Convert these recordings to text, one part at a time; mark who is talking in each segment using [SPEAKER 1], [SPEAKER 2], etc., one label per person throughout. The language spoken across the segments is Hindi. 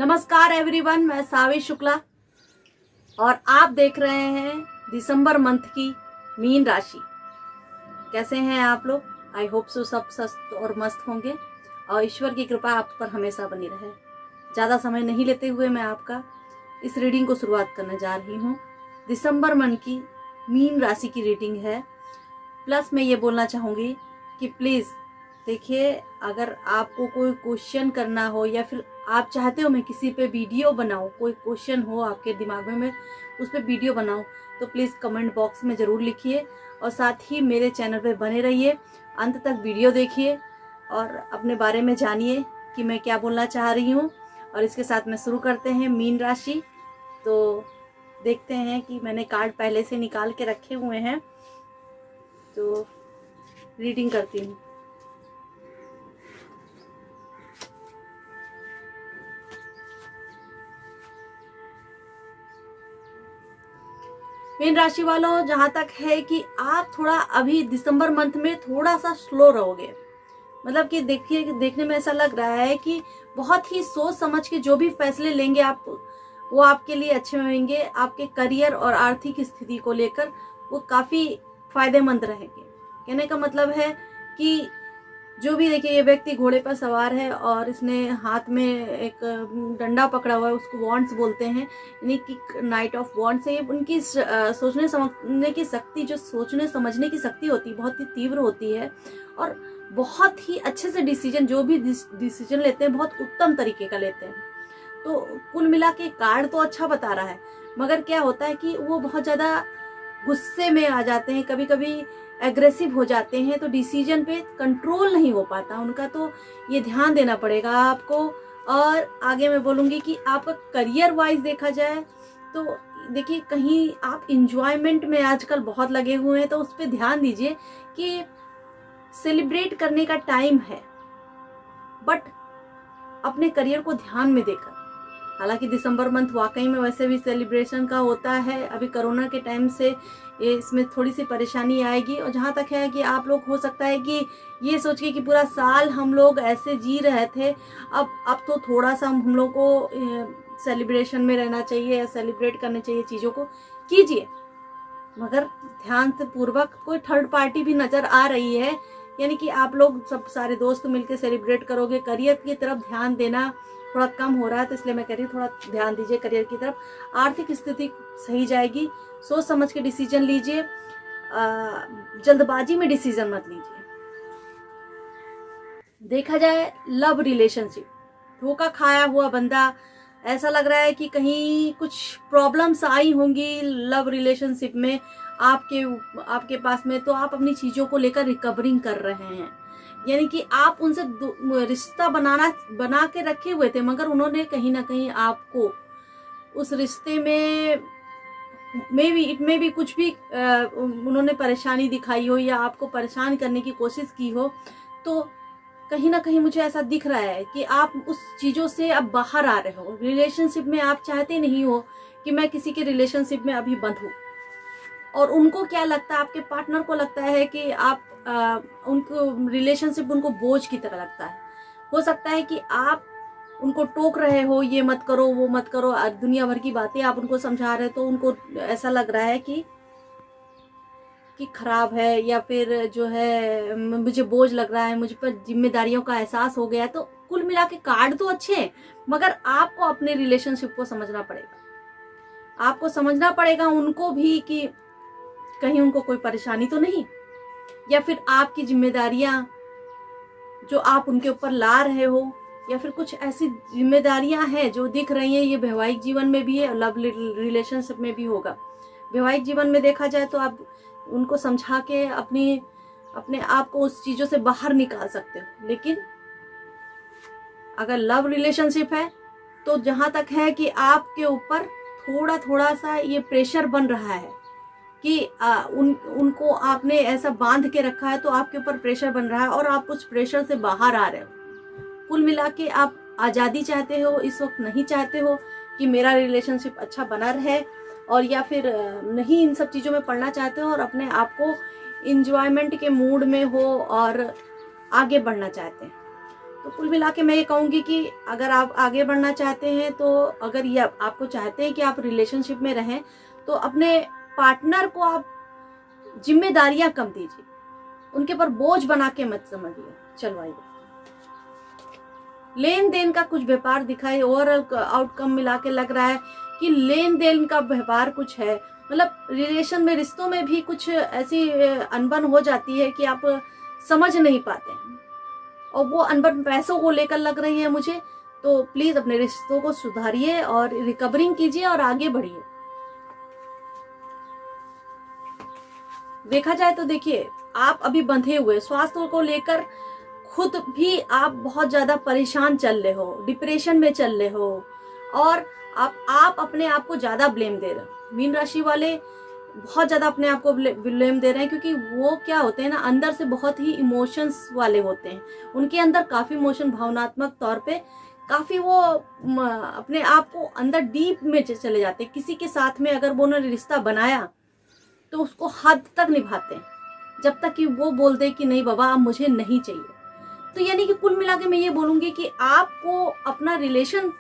[SPEAKER 1] नमस्कार एवरीवन, मैं सावी शुक्ला और आप देख रहे हैं दिसंबर मंथ की मीन राशि। कैसे हैं आप लोग? आई होप सो सब स्वस्थ और मस्त होंगे और ईश्वर की कृपा आप पर हमेशा बनी रहे। ज़्यादा समय नहीं लेते हुए मैं आपका इस रीडिंग को शुरुआत करने जा रही हूँ। दिसंबर मंथ की मीन राशि की रीडिंग है। प्लस मैं ये बोलना चाहूँगी कि प्लीज़ देखिए, अगर आपको कोई क्वेश्चन करना हो या फिर आप चाहते हो मैं किसी पे वीडियो बनाऊं, कोई क्वेश्चन हो आपके दिमाग में मैं उस पर वीडियो बनाऊं, तो प्लीज़ कमेंट बॉक्स में ज़रूर लिखिए और साथ ही मेरे चैनल पे बने रहिए, अंत तक वीडियो देखिए और अपने बारे में जानिए कि मैं क्या बोलना चाह रही हूँ। और इसके साथ में शुरू करते हैं मीन राशि। तो देखते हैं कि मैंने कार्ड पहले से निकाल के रखे हुए हैं, तो रीडिंग करती हूँ। मीन राशि वालों, जहां तक है कि आप थोड़ा अभी दिसंबर मंथ में थोड़ा सा स्लो रहोगे। मतलब कि देखिए, देखने में ऐसा लग रहा है कि बहुत ही सोच समझ के जो भी फैसले लेंगे आप, वो आपके लिए अच्छे होंगे। आपके करियर और आर्थिक स्थिति को लेकर वो काफी फायदेमंद रहेंगे। कहने का मतलब है कि जो भी, देखिए ये व्यक्ति घोड़े पर सवार है और इसने हाथ में एक डंडा पकड़ा हुआ है, उसको वॉन्ड्स बोलते हैं, यानी कि नाइट ऑफ वॉन्ड्स है। उनकी सोचने समझने की शक्ति, जो सोचने समझने की शक्ति होती है, बहुत ही तीव्र होती है और बहुत ही अच्छे से डिसीजन, जो भी डिसीजन लेते हैं बहुत उत्तम तरीके का लेते हैं। तो कुल मिला के कार्ड तो अच्छा बता रहा है, मगर क्या होता है कि वो बहुत ज्यादा गुस्से में आ जाते हैं, कभी कभी एग्रेसिव हो जाते हैं, तो डिसीजन पे कंट्रोल नहीं हो पाता उनका। तो ये ध्यान देना पड़ेगा आपको। और आगे मैं बोलूंगी कि आपका करियर वाइज देखा जाए तो देखिए, कहीं आप इंजॉयमेंट में आजकल बहुत लगे हुए हैं, तो उस पर ध्यान दीजिए कि सेलिब्रेट करने का टाइम है, बट अपने करियर को ध्यान में देकर। हालांकि दिसंबर मंथ वाकई में वैसे भी सेलिब्रेशन का होता है, अभी कोरोना के टाइम से इसमें थोड़ी सी परेशानी आएगी। और जहाँ तक है कि आप लोग, हो सकता है कि ये सोच के कि पूरा साल हम लोग ऐसे जी रहे थे, अब तो थोड़ा सा हम लोग को सेलिब्रेशन में रहना चाहिए या सेलिब्रेट करने चाहिए। चीज़ों को कीजिए, मगर ध्यान से पूर्वक। कोई थर्ड पार्टी भी नज़र आ रही है, यानी कि आप लोग सब सारे दोस्त मिलकर सेलिब्रेट करोगे। करियर की तरफ ध्यान देना थोड़ा कम हो रहा है, तो इसलिए मैं कह रही हूँ थोड़ा ध्यान दीजिए करियर की तरफ। आर्थिक स्थिति सही जाएगी, सोच समझ के डिसीजन लीजिए, जल्दबाजी में डिसीजन मत लीजिए। देखा जाए लव रिलेशनशिप, धोखा खाया हुआ बंदा, ऐसा लग रहा है कि कहीं कुछ प्रॉब्लम्स आई होंगी लव रिलेशनशिप में आपके पास में, तो आप अपनी चीजों को लेकर रिकवरिंग कर रहे हैं। यानी कि आप उनसे रिश्ता बना के रखे हुए थे, मगर उन्होंने कहीं ना कहीं आपको उस रिश्ते में इट में भी कुछ भी उन्होंने परेशानी दिखाई हो या आपको परेशान करने की कोशिश की हो। तो कहीं ना कहीं मुझे ऐसा दिख रहा है कि आप उस चीजों से अब बाहर आ रहे हो। रिलेशनशिप में आप चाहते नहीं हो कि मैं किसी के रिलेशनशिप में अभी बंद हूँ, और उनको क्या लगता है, आपके पार्टनर को लगता है कि आप उनको रिलेशनशिप उनको बोझ की तरह लगता है। हो सकता है कि आप उनको टोक रहे हो, ये मत करो वो मत करो, दुनिया भर की बातें आप उनको समझा रहे हो, तो उनको ऐसा लग रहा है कि खराब है, या फिर जो है मुझे बोझ लग रहा है, मुझ पर जिम्मेदारियों का एहसास हो गया है। तो कुल मिला के कार्ड तो अच्छे हैं, मगर आपको अपने रिलेशनशिप को समझना पड़ेगा। आपको समझना पड़ेगा उनको भी कि कहीं उनको कोई परेशानी तो नहीं, या फिर आपकी जिम्मेदारियां जो आप उनके ऊपर ला रहे हो, या फिर कुछ ऐसी जिम्मेदारियां हैं जो दिख रही हैं। ये वैवाहिक जीवन में भी है और लव रिलेशनशिप में भी होगा। वैवाहिक जीवन में देखा जाए तो आप उनको समझा के अपने आप को उस चीजों से बाहर निकाल सकते हो, लेकिन अगर लव रिलेशनशिप है तो जहां तक है कि आपके ऊपर थोड़ा थोड़ा सा ये प्रेशर बन रहा है कि उनको आपने ऐसा बांध के रखा है, तो आपके ऊपर प्रेशर बन रहा है और आप उस प्रेशर से बाहर आ रहे हो। कुल मिला के आप आज़ादी चाहते हो, इस वक्त नहीं चाहते हो कि मेरा रिलेशनशिप अच्छा बना रहे, और या फिर नहीं इन सब चीज़ों में पढ़ना चाहते हो और अपने आप को इंजॉयमेंट के मूड में हो और आगे बढ़ना चाहते हैं। तो कुल मिला के मैं ये कहूँगी कि अगर आप आगे बढ़ना चाहते हैं, तो अगर ये आपको चाहते हैं कि आप रिलेशनशिप में रहें, तो अपने पार्टनर को आप जिम्मेदारियां कम दीजिए, उनके पर बोझ बना के मत समझिए। चलवाइए। लेन देन का कुछ व्यापार दिखाई, ओवरऑल आउटकम मिला के लग रहा है कि लेन देन का व्यवहार कुछ है, मतलब रिलेशन में, रिश्तों में भी कुछ ऐसी अनबन हो जाती है कि आप समझ नहीं पाते हैं, और वो अनबन पैसों को लेकर लग रही है मुझे। तो प्लीज अपने रिश्तों को सुधारिए और रिकवरिंग कीजिए और आगे बढ़िए। देखा जाए तो देखिए, आप अभी बंधे हुए, स्वास्थ्य को लेकर खुद भी आप बहुत ज्यादा परेशान चल रहे हो, डिप्रेशन में चल रहे हो, और आप अपने आप को ज्यादा ब्लेम दे रहे हो। मीन राशि वाले बहुत ज्यादा अपने आप को ब्लेम दे रहे हैं, क्योंकि वो क्या होते हैं ना, अंदर से बहुत ही इमोशंस वाले होते हैं। उनके अंदर काफी इमोशन, भावनात्मक तौर पे काफी वो अपने आप को अंदर डीप में चले जाते हैं। किसी के साथ में अगर वो उन्होंने रिश्ता बनाया तो उसको हद तक निभाते हैं, जब तक कि वो बोल दे कि नहीं बाबा अब मुझे नहीं चाहिए। तो यानी कि कुल मिला के मैं ये बोलूंगी कि आपको अपना रिलेशन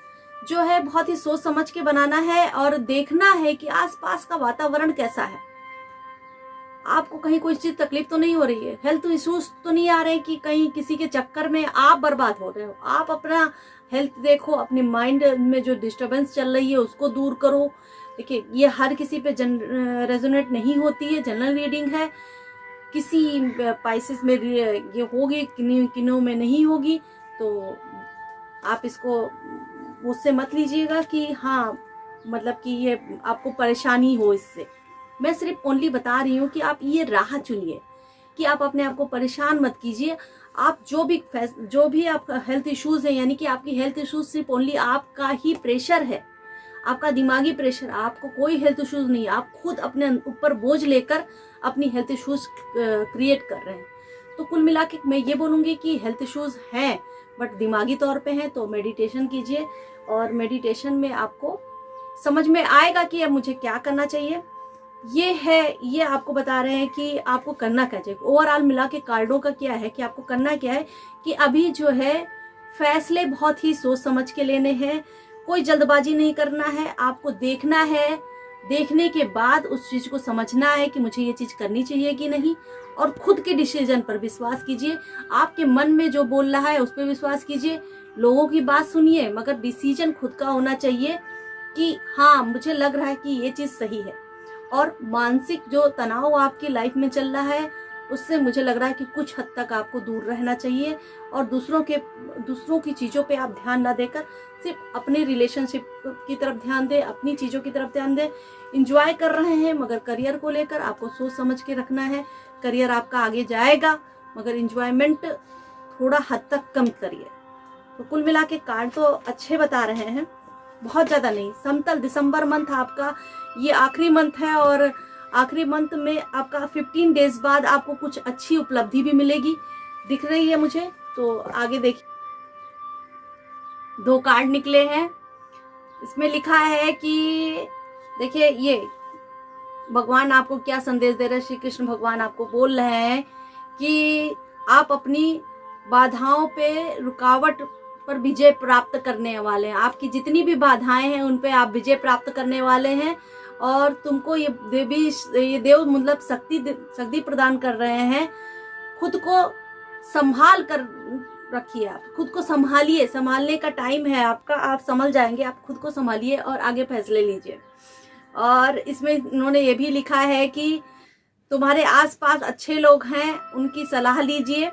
[SPEAKER 1] जो है बहुत ही सोच समझ के बनाना है, और देखना है कि आसपास का वातावरण कैसा है। आपको कहीं कोई चीज तकलीफ तो नहीं हो रही है, हेल्थ इश्यूज तो नहीं आ रहे कि कहीं किसी के चक्कर में आप बर्बाद हो रहे हो। आप अपना हेल्थ देखो, अपने माइंड में जो डिस्टरबेंस चल रही है उसको दूर करो। देखिए, ये हर किसी पे रेजोनेट नहीं होती है, जनरल रीडिंग है। किसी पाइसेस में ये होगी, किन्हीं में नहीं होगी। तो आप इसको मुझसे मत लीजिएगा कि हाँ मतलब कि ये आपको परेशानी हो इससे। मैं सिर्फ ओनली बता रही हूँ कि आप ये राह चुनिए कि आप अपने आप को परेशान मत कीजिए। आप जो भी आपका हेल्थ इश्यूज है, यानी कि आपकी हेल्थ इश्यूज सिर्फ ओनली आपका ही प्रेशर है, आपका दिमागी प्रेशर, आपको कोई हेल्थ इश्यूज नहीं है। आप खुद अपने ऊपर बोझ लेकर अपनी हेल्थ इश्यूज क्रिएट कर रहे हैं। तो कुल मिला के मैं ये बोलूंगी कि हेल्थ इश्यूज हैं बट दिमागी तौर पे हैं, तो मेडिटेशन कीजिए, और मेडिटेशन में आपको समझ में आएगा कि अब मुझे क्या करना चाहिए। ये आपको बता रहे हैं कि आपको करना क्या चाहिए। ओवरऑल मिला के कार्डों का क्या है कि आपको करना क्या है कि अभी जो है फैसले बहुत ही सोच समझ के लेने हैं, कोई जल्दबाजी नहीं करना है। आपको देखना है, देखने के बाद उस चीज को समझना है कि मुझे ये चीज करनी चाहिए कि नहीं, और खुद के डिसीजन पर विश्वास कीजिए। आपके मन में जो बोल रहा है उस पर विश्वास कीजिए, लोगों की बात सुनिए, मगर डिसीजन खुद का होना चाहिए कि हाँ मुझे लग रहा है कि ये चीज सही है। और मानसिक जो तनाव आपकी लाइफ में चल रहा है उससे मुझे लग रहा है कि कुछ हद तक आपको दूर रहना चाहिए, और दूसरों की चीजों पे आप ध्यान ना देकर सिर्फ अपने रिलेशनशिप की तरफ ध्यान दें, अपनी चीजों की तरफ ध्यान दें। एंजॉय कर रहे हैं मगर करियर को लेकर आपको सोच समझ के रखना है। करियर आपका आगे जाएगा मगर एंजॉयमेंट थोड़ा हद तक कम करिए। तो कुल मिला के कार्ड तो अच्छे बता रहे हैं, बहुत ज्यादा नहीं। समतल दिसंबर मंथ आपका ये आखिरी मंथ है, और आखिरी मंथ में आपका 15 डेज बाद आपको कुछ अच्छी उपलब्धि भी मिलेगी दिख रही है मुझे। तो आगे देखिए, 2 कार्ड निकले हैं। इसमें लिखा है कि देखिए ये भगवान आपको क्या संदेश दे रहे हैं। श्री कृष्ण भगवान आपको बोल रहे हैं कि आप अपनी बाधाओं पे, रुकावट पर विजय प्राप्त करने वाले हैं। आपकी जितनी भी बाधाएं हैं उन पे आप विजय प्राप्त करने वाले हैं, और तुमको ये देव मतलब शक्ति प्रदान कर रहे हैं। खुद को संभाल कर रखिए, आप खुद को संभालिए, संभालने का टाइम है आपका, आप संभल जाएंगे। आप खुद को संभालिए और आगे फैसले लीजिए। और इसमें इन्होंने ये भी लिखा है कि तुम्हारे आसपास अच्छे लोग हैं, उनकी सलाह लीजिए,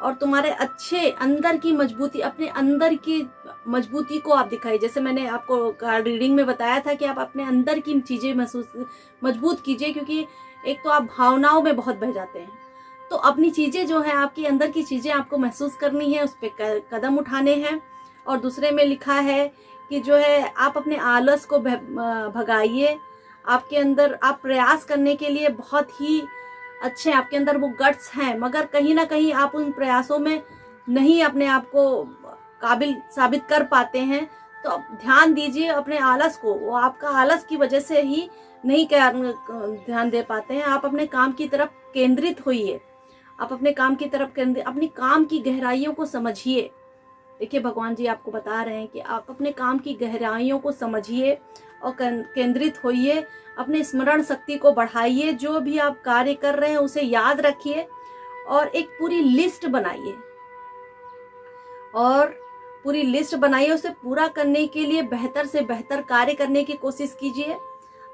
[SPEAKER 1] और तुम्हारे अच्छे अंदर की मजबूती, अपने अंदर की मजबूती को आप दिखाइए। जैसे मैंने आपको कार्ड रीडिंग में बताया था कि आप अपने अंदर की चीजें मजबूत कीजिए, क्योंकि एक तो आप भावनाओं में बहुत बह जाते हैं। तो अपनी चीजें जो है, आपकी अंदर की चीजें आपको महसूस करनी है, उस पर कदम उठाने हैं। और दूसरे में लिखा है कि जो है आप अपने आलस को भगाइए। आपके अंदर आप प्रयास करने के लिए बहुत ही अच्छे, आपके अंदर वो गट्स हैं, मगर कहीं ना कहीं आप उन प्रयासों में नहीं अपने आप को काबिल साबित कर पाते हैं। तो ध्यान दीजिए अपने आलस को, वो आपका आलस की वजह से ही नहीं ध्यान दे पाते हैं। आप अपने काम की तरफ केंद्रित होइए, आप अपने काम की तरफ अपनी काम की गहराइयों को समझिए। देखिए भगवान जी आपको बता रहे हैं कि आप अपने काम की गहराइयों को समझिए और केंद्रित होइए, अपने स्मरण शक्ति को बढ़ाइए, जो भी आप कार्य कर रहे हैं उसे याद रखिए और एक पूरी लिस्ट बनाइए और पूरी लिस्ट बनाइए। उसे पूरा करने के लिए बेहतर से बेहतर कार्य करने की कोशिश कीजिए,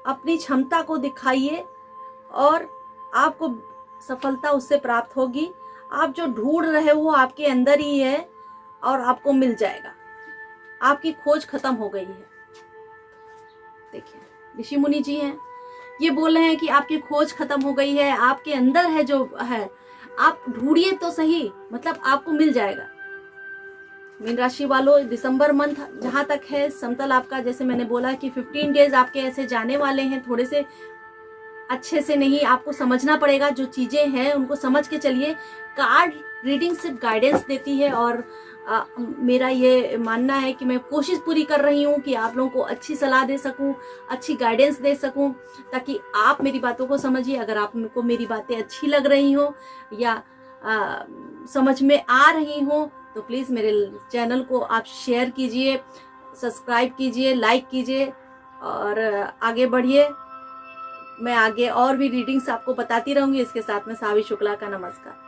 [SPEAKER 1] अपनी क्षमता को दिखाइए और आपको सफलता उससे प्राप्त होगी। आप जो ढूंढ रहे हो वो आपके अंदर ही है और आपको मिल जाएगा। आपकी खोज खत्म हो गई है। देखिए ऋषि मुनि जी हैं, ये बोल रहे हैं कि आपकी खोज खत्म हो गई है, आपके अंदर है जो है, आप ढूंढिए तो सही, मतलब आपको मिल जाएगा। मीन राशि वालों, दिसंबर मंथ जहां तक है समतल आपका, जैसे मैंने बोला कि 15 डेज आपके ऐसे जाने वाले हैं, थोड़े से अच्छे से नहीं, आपको समझना पड़ेगा जो चीजें हैं उनको समझ के चलिए। कार्ड रीडिंग सिर्फ गाइडेंस देती है और मेरा ये मानना है कि मैं कोशिश पूरी कर रही हूँ कि आप लोगों को अच्छी सलाह दे सकूं, अच्छी गाइडेंस दे सकूं, ताकि आप मेरी बातों को समझिए। अगर आपको मेरी बातें अच्छी लग रही हो या समझ में आ रही हो तो प्लीज़ मेरे चैनल को आप शेयर कीजिए, सब्सक्राइब कीजिए, लाइक कीजिए और आगे बढ़िए। मैं आगे और भी रीडिंग्स आपको बताती रहूंगी। इसके साथ में सावी शुक्ला का नमस्कार।